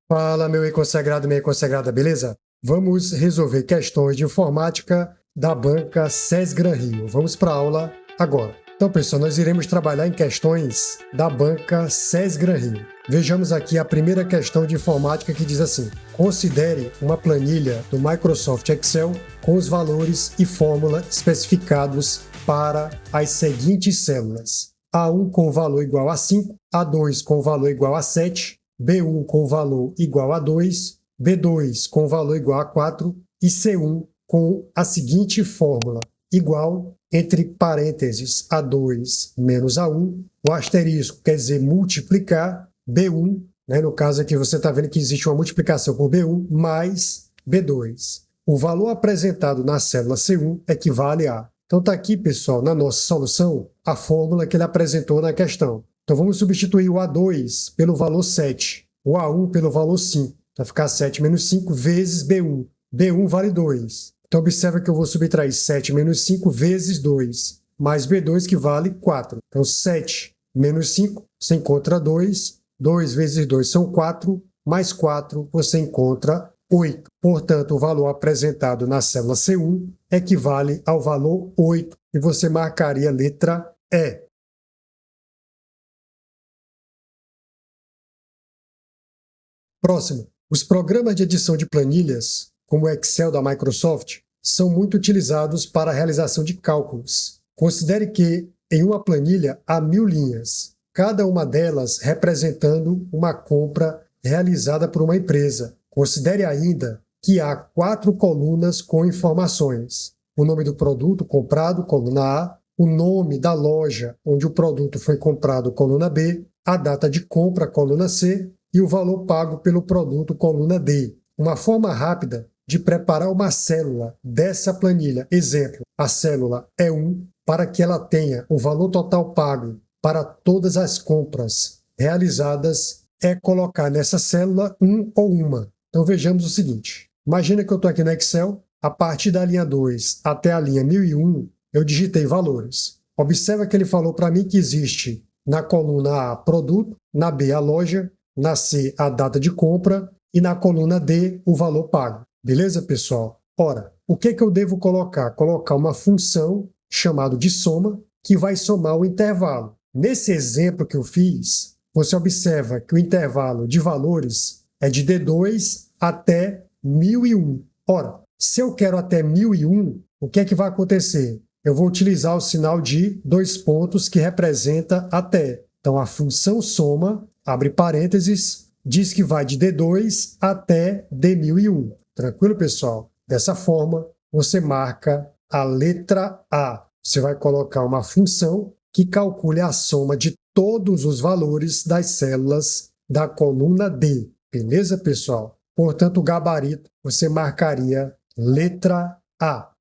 Fala, meu consagrado, minha consagrada, beleza? Vamos resolver questões de informática da banca SES Gran Rio. Vamos para a aula agora. Então, pessoal, nós iremos trabalhar em questões da banca SES Gran Rio. Vejamos aqui a primeira questão de informática que diz assim: considere uma planilha do Microsoft Excel com os valores e fórmula especificados para as seguintes células: A1 com o valor igual a 5, A2 com o valor igual a 7, B1 com valor igual a 2, B2 com valor igual a 4 e C1 com a seguinte fórmula: igual, entre parênteses, A2 menos A1, o asterisco quer dizer multiplicar, B1, no caso aqui você está vendo que existe uma multiplicação por B1, mais B2. O valor apresentado na célula C1 equivale a... Então está aqui, pessoal, na nossa solução, a fórmula que ele apresentou na questão. Então vamos substituir o A2 pelo valor 7, o A1 pelo valor 5. Vai ficar 7 menos 5 vezes B1. B1 vale 2. Então observa que eu vou subtrair 7 menos 5 vezes 2, mais B2 que vale 4. Então 7 menos 5, você encontra 2. 2 vezes 2 são 4, mais 4 você encontra 8. Portanto, o valor apresentado na célula C1 equivale ao valor 8, e você marcaria a letra E. Próximo. Os programas de edição de planilhas, como o Excel da Microsoft, são muito utilizados para a realização de cálculos. Considere que em uma planilha há 1000 linhas, cada uma delas representando uma compra realizada por uma empresa. Considere ainda que há 4 colunas com informações: o nome do produto comprado, coluna A, o nome da loja onde o produto foi comprado, coluna B, a data de compra, coluna C, e o valor pago pelo produto, coluna D. Uma forma rápida de preparar uma célula dessa planilha, exemplo, a célula E1, para que ela tenha o valor total pago para todas as compras realizadas, é colocar nessa célula um ou uma. Então vejamos o seguinte: imagina que eu estou aqui no Excel, a partir da linha 2 até a linha 1001, eu digitei valores. Observa que ele falou para mim que existe na coluna A, produto, na B, a loja, na C, a data de compra, e na coluna D, o valor pago. Beleza, pessoal? Ora, o que eu devo colocar? Colocar uma função chamada de soma, que vai somar o intervalo. Nesse exemplo que eu fiz, você observa que o intervalo de valores é de D2 até 1001. Ora, se eu quero até 1001, o que é que vai acontecer? Eu vou utilizar o sinal de 2 pontos que representa até. Então, a função soma, abre parênteses, diz que vai de D2 até D1001. Tranquilo, pessoal? Dessa forma, você marca a letra A. Você vai colocar uma função que calcule a soma de todos os valores das células da coluna D. Beleza, pessoal? Portanto, o gabarito você marcaria letra A.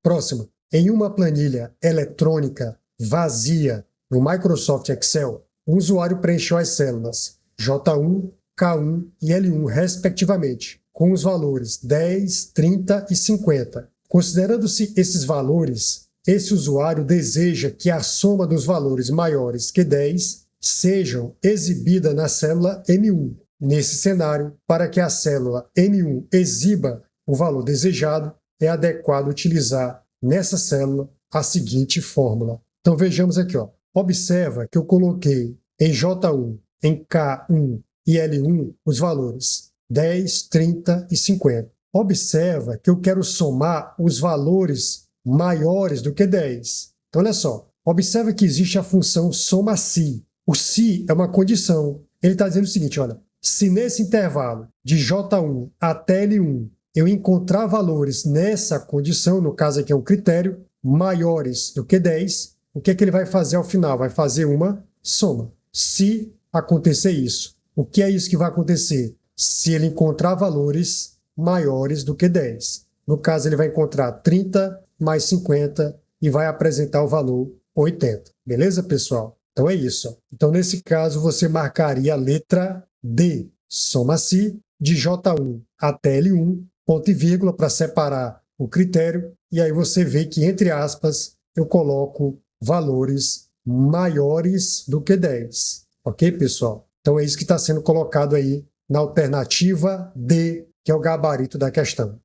Próximo. Em uma planilha eletrônica vazia no Microsoft Excel, o usuário preencheu as células J1, K1 e L1, respectivamente, com os valores 10, 30 e 50. Considerando-se esses valores, esse usuário deseja que a soma dos valores maiores que 10 sejam exibida na célula M1. Nesse cenário, para que a célula M1 exiba o valor desejado, é adequado utilizar nessa célula a seguinte fórmula. Então vejamos aqui, observa que eu coloquei em J1, em K1 e L1 os valores 10, 30 e 50. Observa que eu quero somar os valores maiores do que 10. Então olha só, observa que existe a função soma-se. O se é uma condição. Ele está dizendo o seguinte, olha, se nesse intervalo de J1 até L1 eu encontrar valores nessa condição, no caso aqui é um critério, maiores do que 10, o que é que ele vai fazer ao final? Vai fazer uma soma. Se acontecer isso, o que é isso que vai acontecer? Se ele encontrar valores maiores do que 10. No caso, ele vai encontrar 30 mais 50 e vai apresentar o valor 80. Beleza, pessoal? Então é isso. Então, nesse caso, você marcaria a letra D. Soma-se de J1 até L1, ponto e vírgula para separar o critério, e aí você vê que, entre aspas, eu coloco valores maiores do que 10. Ok, pessoal? Então é isso que está sendo colocado aí na alternativa D, que é o gabarito da questão.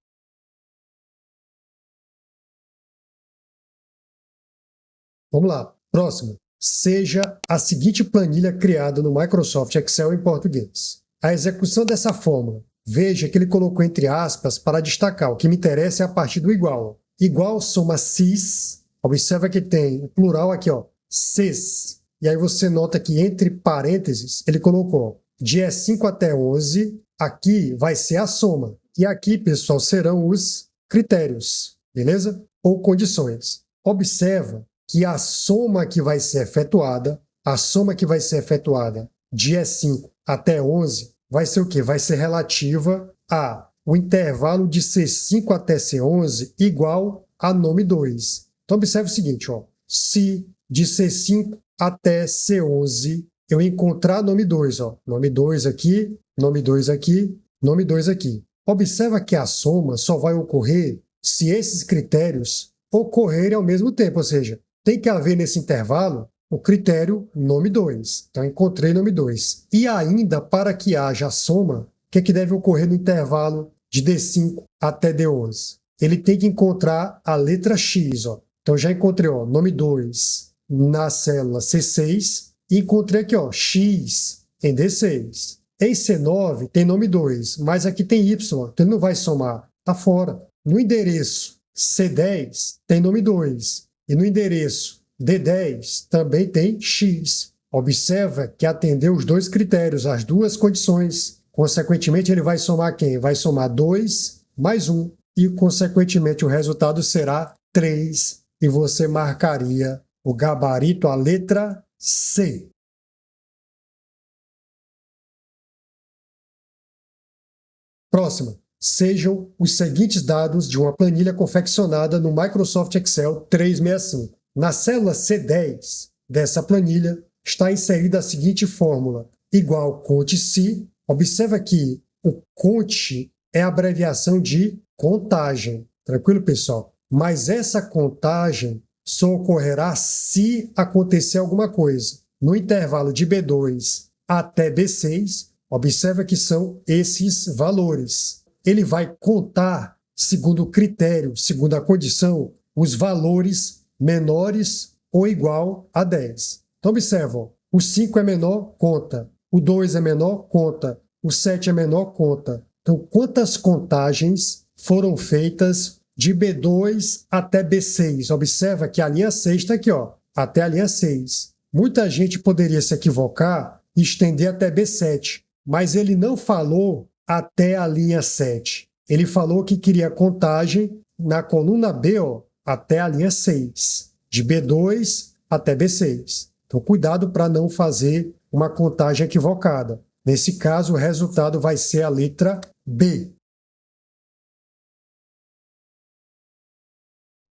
Vamos lá. Próximo. Seja a seguinte planilha criada no Microsoft Excel em português. A execução dessa fórmula. Veja que ele colocou entre aspas para destacar. O que me interessa é a partir do igual. Igual soma cis. Observa que tem o plural aqui, ó, cis. E aí você nota que entre parênteses ele colocou de E5 até 11. Aqui vai ser a soma. E aqui, pessoal, serão os critérios, beleza? Ou condições. Observa que a soma que vai ser efetuada, de E5 até 11, vai ser o quê? Vai ser relativa a o intervalo de C5 até C11 igual a nome 2. Então, observe o seguinte, ó, se de C5 até C11 eu encontrar nome 2, ó, nome 2 aqui, nome 2 aqui, nome 2 aqui. Observa que a soma só vai ocorrer se esses critérios ocorrerem ao mesmo tempo, ou seja, tem que haver nesse intervalo o critério nome 2. Então, encontrei nome 2. E ainda, para que haja a soma, o que é que deve ocorrer no intervalo de D5 até D11? Ele tem que encontrar a letra X. Ó. Então, já encontrei ó, nome 2 na célula C6 e encontrei aqui ó, X em D6. Em C9 tem nome 2, mas aqui tem Y, então ele não vai somar, está fora. No endereço C10 tem nome 2. E no endereço D10 também tem X. Observa que atendeu os dois critérios, as duas condições. Consequentemente, ele vai somar quem? Vai somar 2 mais 1. E, consequentemente, o resultado será 3. E você marcaria o gabarito, a letra C. Próxima. Sejam os seguintes dados de uma planilha confeccionada no Microsoft Excel 365. Na célula C10 dessa planilha está inserida a seguinte fórmula, igual conte-se. Observa que o conte é a abreviação de contagem. Tranquilo, pessoal? Mas essa contagem só ocorrerá se acontecer alguma coisa. No intervalo de B2 até B6, observa que são esses valores. Ele vai contar, segundo o critério, segundo a condição, os valores menores ou igual a 10. Então, observa, o 5 é menor, conta. O 2 é menor, conta. O 7 é menor, conta. Então, quantas contagens foram feitas de B2 até B6? Observa que a linha 6 está aqui, ó, até a linha 6. Muita gente poderia se equivocar e estender até B7, mas ele não falou até a linha 7. Ele falou que queria contagem na coluna B, ó, até a linha 6, de B2 até B6. Então, cuidado para não fazer uma contagem equivocada. Nesse caso, o resultado vai ser a letra B.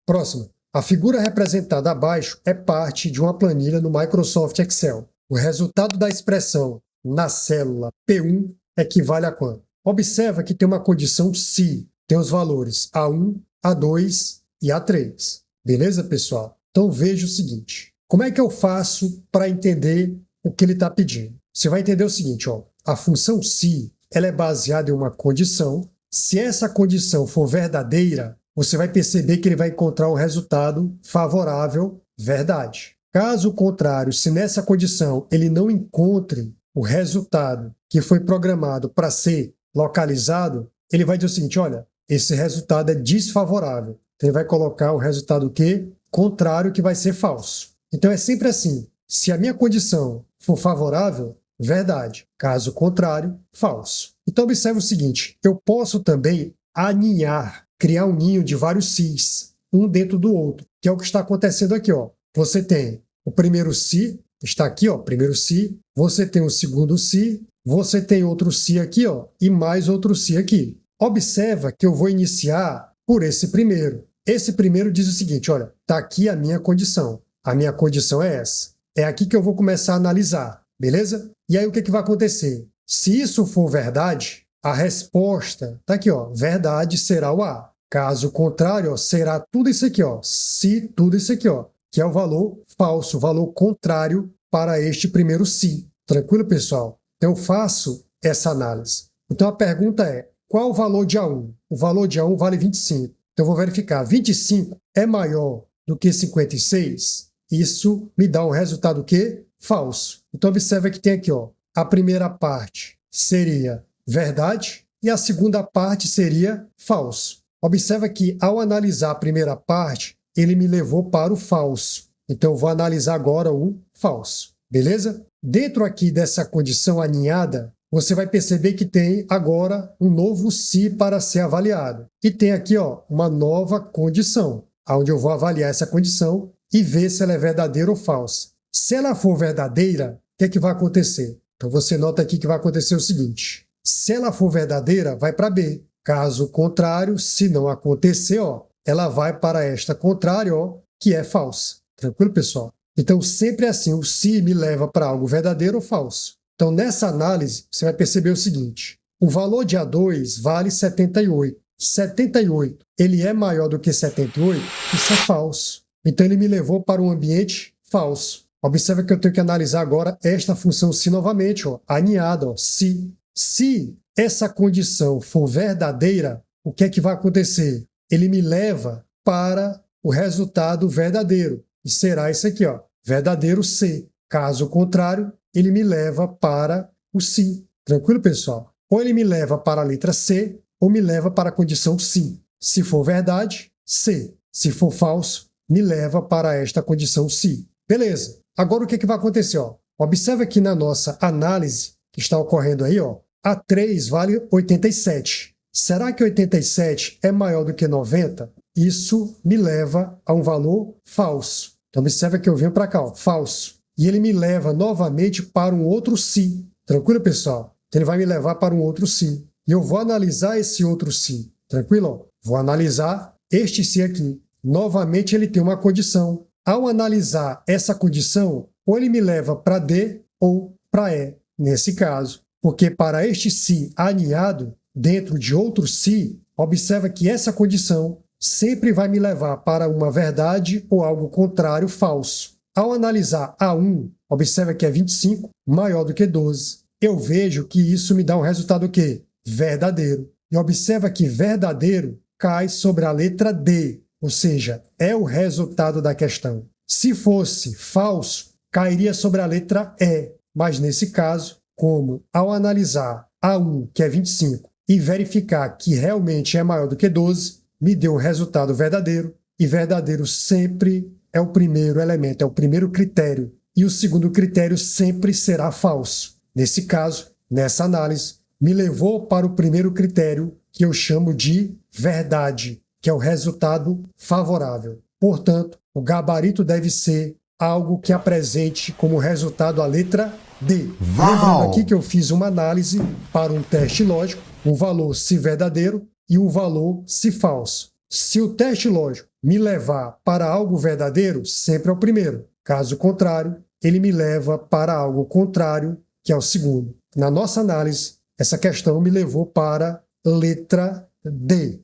Próximo. A figura representada abaixo é parte de uma planilha no Microsoft Excel. O resultado da expressão na célula P1 equivale a quanto? Observa que tem uma condição se, tem os valores A1, A2 e A3. Beleza, pessoal? Então veja o seguinte, como é que eu faço para entender o que ele está pedindo? Você vai entender o seguinte, ó, a função se ela é baseada em uma condição. Se essa condição for verdadeira, você vai perceber que ele vai encontrar um resultado favorável, verdade. Caso contrário, se nessa condição ele não encontre o resultado que foi programado para ser localizado, ele vai dizer o seguinte, olha, esse resultado é desfavorável. Então ele vai colocar o resultado o quê? Contrário, que vai ser falso. Então é sempre assim, se a minha condição for favorável, verdade. Caso contrário, falso. Então observe o seguinte, eu posso também aninhar, criar um ninho de vários sis, um dentro do outro, que é o que está acontecendo aqui, ó. Você tem o primeiro si, está aqui, ó, primeiro si, você tem o segundo si, você tem outro si aqui, ó, e mais outro si aqui. Observa que eu vou iniciar por esse primeiro. Esse primeiro diz o seguinte, olha, está aqui a minha condição. A minha condição é essa. É aqui que eu vou começar a analisar, beleza? E aí o que vai acontecer? Se isso for verdade, a resposta está aqui, ó, verdade será o A. Caso contrário, ó, será tudo isso aqui, ó, se tudo isso aqui, ó. que é o valor falso, o valor contrário para este primeiro si. Tranquilo, pessoal? Então eu faço essa análise. Então a pergunta é, qual o valor de A1? O valor de A1 vale 25. Então eu vou verificar, 25 é maior do que 56? Isso me dá um resultado o quê? Falso. Então observa que tem aqui, ó, a primeira parte seria verdade e a segunda parte seria falso. Observa que ao analisar a primeira parte, ele me levou para o falso. Então eu vou analisar agora o falso. Beleza? Dentro aqui dessa condição aninhada, você vai perceber que tem agora um novo si para ser avaliado. E tem aqui, ó, uma nova condição, onde eu vou avaliar essa condição e ver se ela é verdadeira ou falsa. Se ela for verdadeira, o que vai acontecer? Então você nota aqui que vai acontecer o seguinte. Se ela for verdadeira, vai para B. Caso contrário, se não acontecer, ó, ela vai para esta contrária, ó, que é falsa. Tranquilo, pessoal? Então sempre é assim, o se me leva para algo verdadeiro ou falso. Então nessa análise, você vai perceber o seguinte. O valor de A2 vale 78. 78, ele é maior do que 78? Isso é falso. Então ele me levou para um ambiente falso. Observa que eu tenho que analisar agora esta função se novamente, ó, aninhada, ó, se. Se essa condição for verdadeira, o que é que vai acontecer? Ele me leva para o resultado verdadeiro. E será isso aqui, ó, verdadeiro se. Caso contrário, ele me leva para o si. Tranquilo, pessoal? Ou ele me leva para a letra C, ou me leva para a condição sim. Se for verdade, C. Se for falso, me leva para esta condição sim. Beleza. Agora o que vai acontecer? Ó? Observa que na nossa análise que está ocorrendo aí, ó, A3 vale 87. Será que 87 é maior do que 90? Isso me leva a um valor falso. Então observa que eu venho para cá, ó, falso. E ele me leva novamente para um outro sim. Tranquilo, pessoal? Então ele vai me levar para um outro sim. E eu vou analisar esse outro sim. Tranquilo? Vou analisar este sim aqui. Novamente ele tem uma condição. Ao analisar essa condição, ou ele me leva para D ou para E, nesse caso. Porque para este si aninhado, dentro de outro si, observa que essa condição sempre vai me levar para uma verdade ou algo contrário falso. Ao analisar A1, observa que é 25, maior do que 12. Eu vejo que isso me dá um resultado o quê? Verdadeiro. E observa que verdadeiro cai sobre a letra D, ou seja, é o resultado da questão. Se fosse falso, cairia sobre a letra E, mas nesse caso, como ao analisar A1, que é 25, e verificar que realmente é maior do que 12, me deu um resultado verdadeiro, e verdadeiro sempre é o primeiro elemento, é o primeiro critério, e o segundo critério sempre será falso. Nesse caso, nessa análise, me levou para o primeiro critério, que eu chamo de verdade, que é o resultado favorável. Portanto, o gabarito deve ser algo que apresente como resultado a letra D. Lembrando aqui que eu fiz uma análise para um teste lógico, um valor se verdadeiro e um valor se falso. Se o teste lógico me levar para algo verdadeiro, sempre é o primeiro. Caso contrário, ele me leva para algo contrário, que é o segundo. Na nossa análise, essa questão me levou para letra D.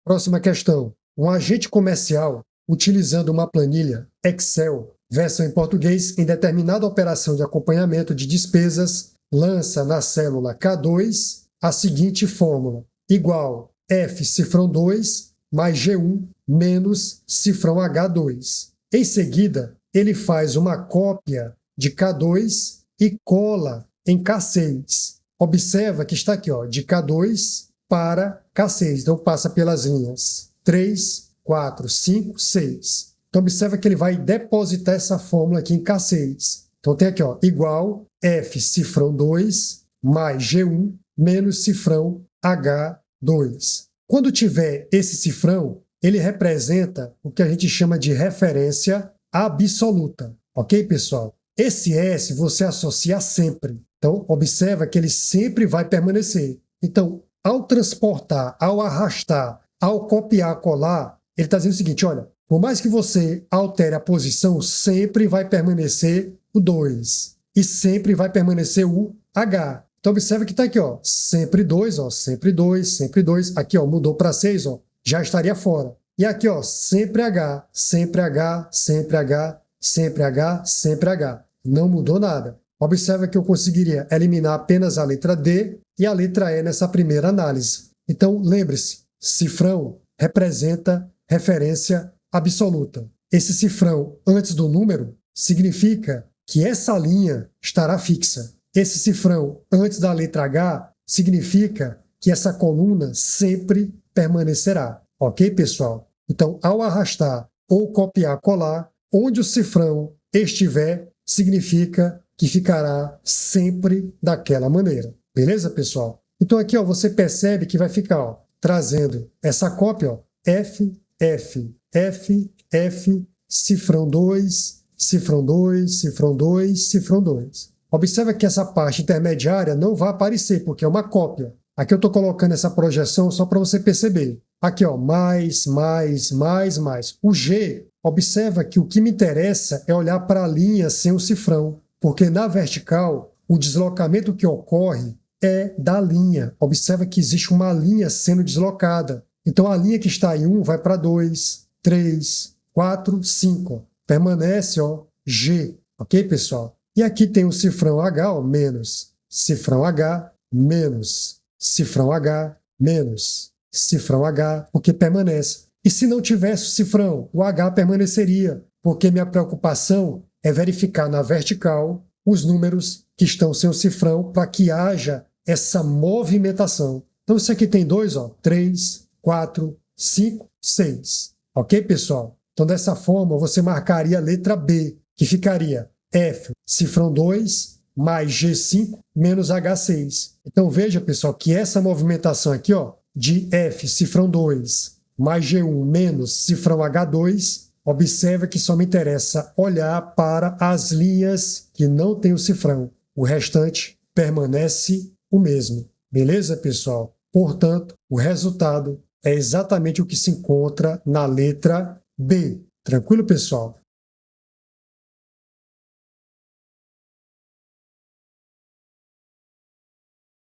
Próxima questão. Um agente comercial, utilizando uma planilha Excel, versão em português, em determinada operação de acompanhamento de despesas, lança na célula K2 a seguinte fórmula, igual F cifrão 2 mais G1 menos cifrão H2. Em seguida, ele faz uma cópia de K2 e cola em K6. Observa que está aqui, ó, de K2 para K6. Então passa pelas linhas 3, 4, 5, 6. Então observa que ele vai depositar essa fórmula aqui em K6. Então tem aqui, ó, igual F cifrão 2 mais G1 menos cifrão H2. Quando tiver esse cifrão, ele representa o que a gente chama de referência absoluta. Ok, pessoal? Esse S você associa sempre. Então, observa que ele sempre vai permanecer. Então, ao transportar, ao arrastar, ao copiar, colar, ele está dizendo o seguinte, olha, por mais que você altere a posição, sempre vai permanecer o 2. E sempre vai permanecer o H. Então observa que está aqui, ó, sempre 2, ó, sempre 2, sempre 2. Aqui, ó, mudou para 6, ó, já estaria fora. E aqui, ó, sempre H, sempre H, sempre H, sempre H, sempre H. Não mudou nada. Observa que eu conseguiria eliminar apenas a letra D e a letra E nessa primeira análise. Então, lembre-se, cifrão representa referência absoluta. Esse cifrão antes do número significa que essa linha estará fixa. Esse cifrão antes da letra H significa que essa coluna sempre permanecerá. Ok, pessoal? Então, ao arrastar ou copiar, colar, onde o cifrão estiver, significa que ficará sempre daquela maneira. Beleza, pessoal? Então aqui, ó, você percebe que vai ficar, ó, trazendo essa cópia, ó, F, F, F, F, cifrão 2, cifrão 2, cifrão 2, cifrão 2. Observa que essa parte intermediária não vai aparecer, porque é uma cópia. Aqui eu estou colocando essa projeção só para você perceber. Aqui, ó, mais, mais, mais, mais. O G, observa que o que me interessa é olhar para a linha sem o cifrão, porque na vertical, o deslocamento que ocorre é da linha. Observa que existe uma linha sendo deslocada. Então a linha que está em 1 vai para 2, 3, 4, 5. Permanece, ó, G. Ok, pessoal? E aqui tem o cifrão H, ó, menos. Cifrão H, menos. Cifrão H, menos. Cifrão H, porque permanece. E se não tivesse o cifrão, o H permaneceria, porque minha preocupação é verificar na vertical os números que estão sem o cifrão para que haja essa movimentação. Então isso aqui tem 2, ó, 3, 4, 5, 6. Ok, pessoal? Então dessa forma você marcaria a letra B, que ficaria F, cifrão 2, mais G5, menos H6. Então veja, pessoal, que essa movimentação aqui, ó, de F, cifrão 2, mais G1, menos cifrão H2, observa que só me interessa olhar para as linhas que não têm o cifrão. O restante permanece o mesmo. Beleza, pessoal? Portanto, o resultado é exatamente o que se encontra na letra B. Tranquilo, pessoal?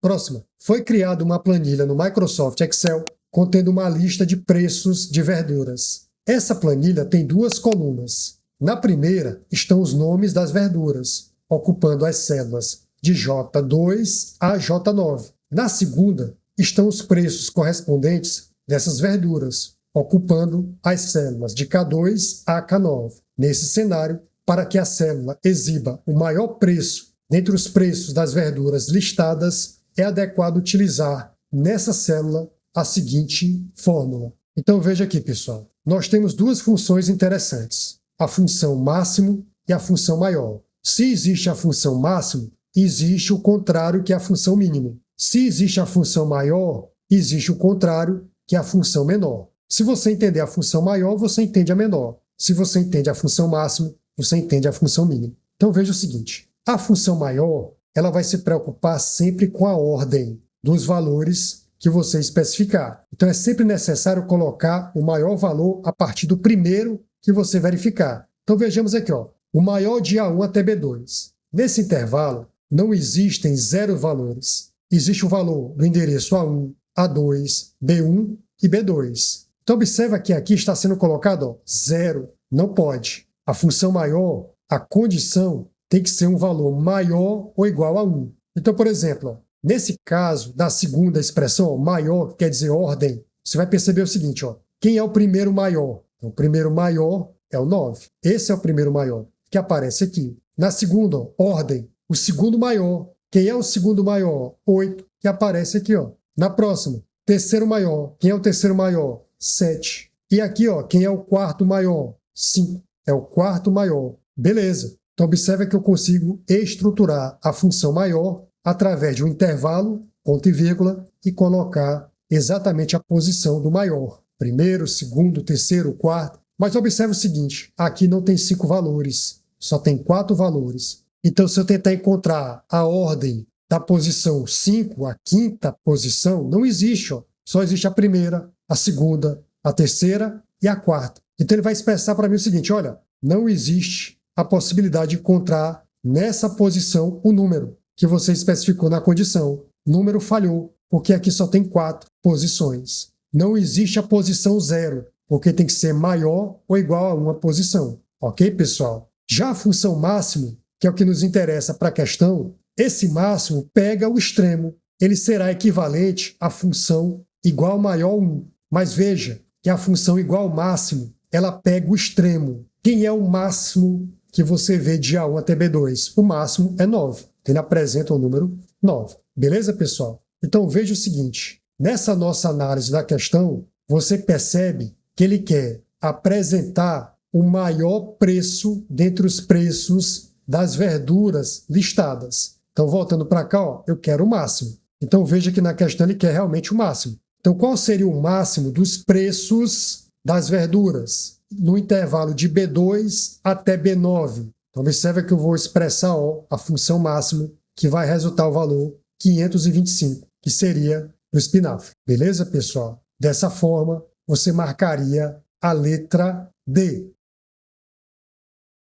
Próxima. Foi criada uma planilha no Microsoft Excel contendo uma lista de preços de verduras. Essa planilha tem duas colunas. Na primeira estão os nomes das verduras, ocupando as células de J2 a J9. Na segunda estão os preços correspondentes dessas verduras, ocupando as células de K2 a K9. Nesse cenário, para que a célula exiba o maior preço dentre os preços das verduras listadas, é adequado utilizar nessa célula a seguinte fórmula. Então veja aqui, pessoal. Nós temos duas funções interessantes, a função máximo e a função maior. Se existe a função máximo, existe o contrário, que é a função mínimo. Se existe a função maior, existe o contrário, que é a função menor. Se você entender a função maior, você entende a menor. Se você entende a função máxima, você entende a função mínima. Então veja o seguinte, a função maior, ela vai se preocupar sempre com a ordem dos valores que você especificar. Então é sempre necessário colocar o maior valor a partir do primeiro que você verificar. Então vejamos aqui, ó, o maior de A1 até B2. Nesse intervalo, não existem zero valores. Existe o valor do endereço A1, A2, B1 e B2. Então observa que aqui está sendo colocado, ó, zero. Não pode. A função maior, a condição, tem que ser um valor maior ou igual a 1. Então, por exemplo, ó, nesse caso da segunda expressão, ó, maior, que quer dizer ordem, você vai perceber o seguinte, ó, quem é o primeiro maior? Então, o primeiro maior é o 9. Esse é o primeiro maior, que aparece aqui. Na segunda, ó, ordem, o segundo maior. Quem é o segundo maior? 8, que aparece aqui, ó. Na próxima, terceiro maior. Quem é o terceiro maior? 7. E aqui, ó, quem é o quarto maior? 5. É o quarto maior. Beleza. Então observa que eu consigo estruturar a função maior através de um intervalo, ponto e vírgula, e colocar exatamente a posição do maior. Primeiro, segundo, terceiro, quarto. Mas observe o seguinte, aqui não tem 5 valores, só tem 4 valores. Então se eu tentar encontrar a ordem da posição 5, a quinta posição, não existe, ó. Só existe a primeira, a segunda, a terceira e a quarta. Então ele vai expressar para mim o seguinte, olha, não existe a possibilidade de encontrar nessa posição o número, que você especificou na condição. O número falhou, porque aqui só tem 4 posições. Não existe a posição 0, porque tem que ser maior ou igual a uma posição. Ok, pessoal? Já a função máximo, que é o que nos interessa para a questão, esse máximo pega o extremo. Ele será equivalente à função igual maior 1. Mas veja que a função igual ao máximo, ela pega o extremo. Quem é o máximo que você vê de A1 até B2? O máximo é 9. Ele apresenta o número 9. Beleza, pessoal? Então veja o seguinte. Nessa nossa análise da questão, você percebe que ele quer apresentar o maior preço dentre os preços das verduras listadas. Então, voltando para cá, ó, eu quero o máximo. Então, veja que na questão ele quer realmente o máximo. Então, qual seria o máximo dos preços das verduras no intervalo de B2 até B9? Então, observa que eu vou expressar ó, a função máxima, que vai resultar o valor 525, que seria o espinafre. Beleza, pessoal? Dessa forma, você marcaria a letra D.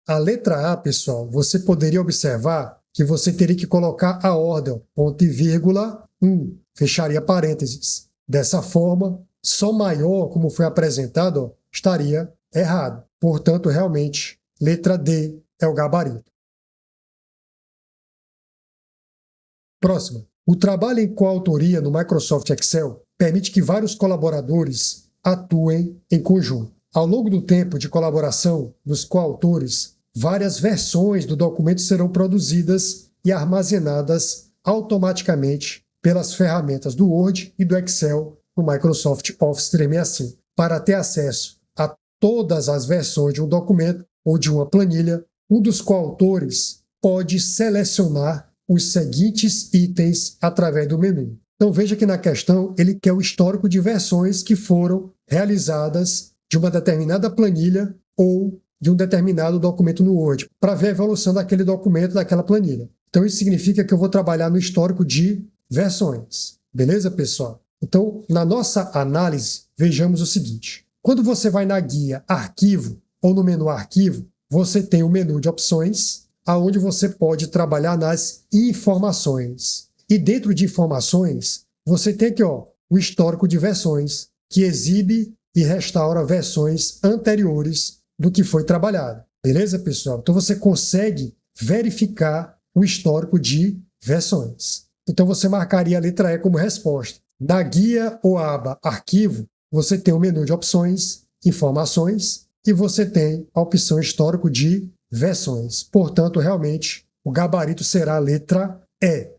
A letra A, pessoal, você poderia observar que você teria que colocar a ordem, ponto e vírgula, 1, fecharia parênteses. Dessa forma, só maior, como foi apresentado, ó, estaria errado. Portanto, realmente, letra D é o gabarito. Próxima. O trabalho em coautoria no Microsoft Excel permite que vários colaboradores atuem em conjunto. Ao longo do tempo de colaboração dos coautores, várias versões do documento serão produzidas e armazenadas automaticamente pelas ferramentas do Word e do Excel no Microsoft Office 365. Para ter acesso a todas as versões de um documento ou de uma planilha, um dos coautores pode selecionar os seguintes itens através do menu. Então veja que na questão ele quer o histórico de versões que foram realizadas de uma determinada planilha ou de um determinado documento no Word, para ver a evolução daquele documento, daquela planilha. Então isso significa que eu vou trabalhar no histórico de versões. Beleza, pessoal? Então, na nossa análise, vejamos o seguinte. Quando você vai na guia Arquivo ou no menu Arquivo, você tem o menu de opções, aonde você pode trabalhar nas informações. E dentro de informações, você tem aqui ó, o histórico de versões, que exibe e restaura versões anteriores do que foi trabalhado. Beleza, pessoal? Então você consegue verificar o histórico de versões. Então você marcaria a letra E como resposta. Na guia ou aba Arquivo, você tem o menu de opções, informações, e você tem a opção histórico de versões. Portanto, realmente, o gabarito será a letra E.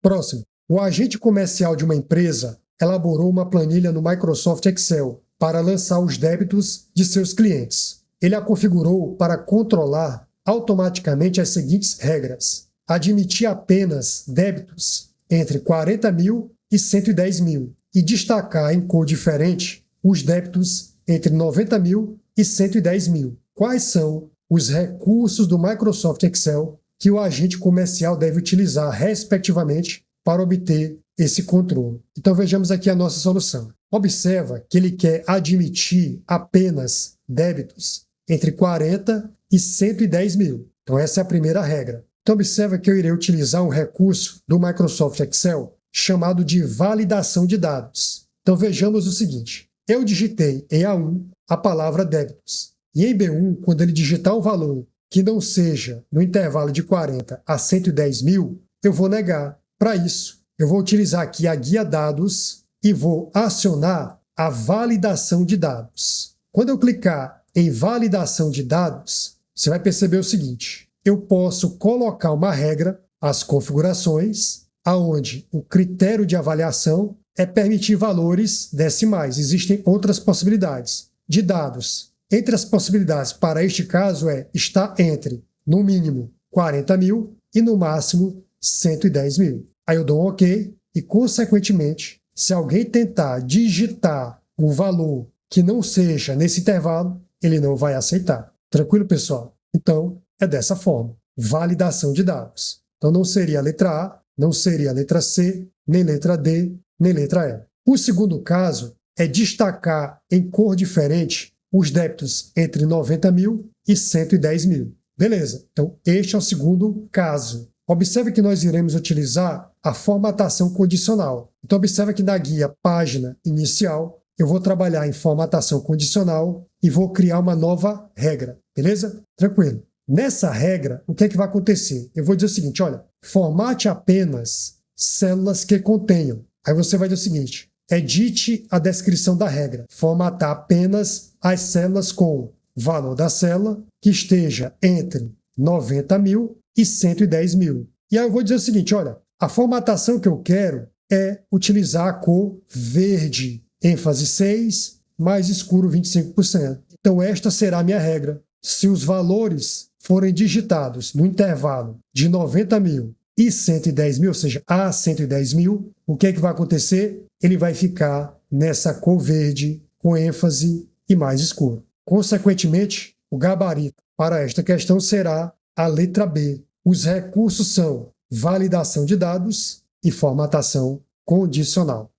Próximo. O agente comercial de uma empresa elaborou uma planilha no Microsoft Excel para lançar os débitos de seus clientes. Ele a configurou para controlar automaticamente as seguintes regras: admitir apenas débitos entre 40 mil e 110 mil e destacar em cor diferente os débitos entre 90 mil e 110 mil. Quais são os recursos do Microsoft Excel que o agente comercial deve utilizar, respectivamente, para obter esse controle? Então vejamos aqui a nossa solução. Observa que ele quer admitir apenas débitos entre 40 e 110 mil. Então essa é a primeira regra. Então observa que eu irei utilizar um recurso do Microsoft Excel chamado de validação de dados. Então vejamos o seguinte. Eu digitei em A1 a palavra débitos. E em B1, quando ele digitar um valor que não seja no intervalo de 40 a 110 mil, eu vou negar. Para isso, eu vou utilizar aqui a guia dados e vou acionar a validação de dados. Quando eu clicar em validação de dados, você vai perceber o seguinte. Eu posso colocar uma regra, as configurações, aonde o critério de avaliação é permitir valores decimais. Existem outras possibilidades de dados. Entre as possibilidades para este caso está entre, no mínimo, 40 mil e no máximo 110 mil. Aí eu dou um OK e, consequentemente, se alguém tentar digitar um valor que não seja nesse intervalo, ele não vai aceitar. Tranquilo, pessoal? Então, é dessa forma. Validação de dados. Então, não seria a letra A, não seria a letra C, nem letra D, nem letra E. O segundo caso é destacar em cor diferente os débitos entre 90 mil e 110 mil. Beleza, então este é o segundo caso. Observe que nós iremos utilizar a formatação condicional. Então observe que na guia página inicial, eu vou trabalhar em formatação condicional e vou criar uma nova regra, beleza? Tranquilo. Nessa regra, o que é que vai acontecer? Eu vou dizer o seguinte, olha, formate apenas células que contenham. Aí você vai dizer o seguinte, edite a descrição da regra, formatar apenas as células com valor da célula que esteja entre 90 mil e 110 mil. E aí eu vou dizer o seguinte, olha, a formatação que eu quero é utilizar a cor verde, ênfase 6, mais escuro 25%. Então esta será a minha regra. Se os valores forem digitados no intervalo de 90 mil e 110 mil, ou seja, a 110 mil, o que é que vai acontecer? Ele vai ficar nessa cor verde com ênfase e mais escuro. Consequentemente, o gabarito para esta questão será a letra B. Os recursos são validação de dados e formatação condicional.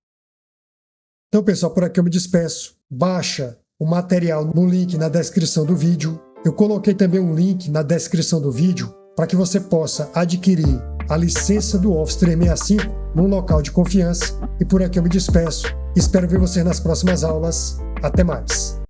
Então, pessoal, por aqui eu me despeço. Baixa o material no link na descrição do vídeo. Eu coloquei também um link na descrição do vídeo para que você possa adquirir a licença do Office 365 num local de confiança. E por aqui eu me despeço. Espero ver você nas próximas aulas. Até mais!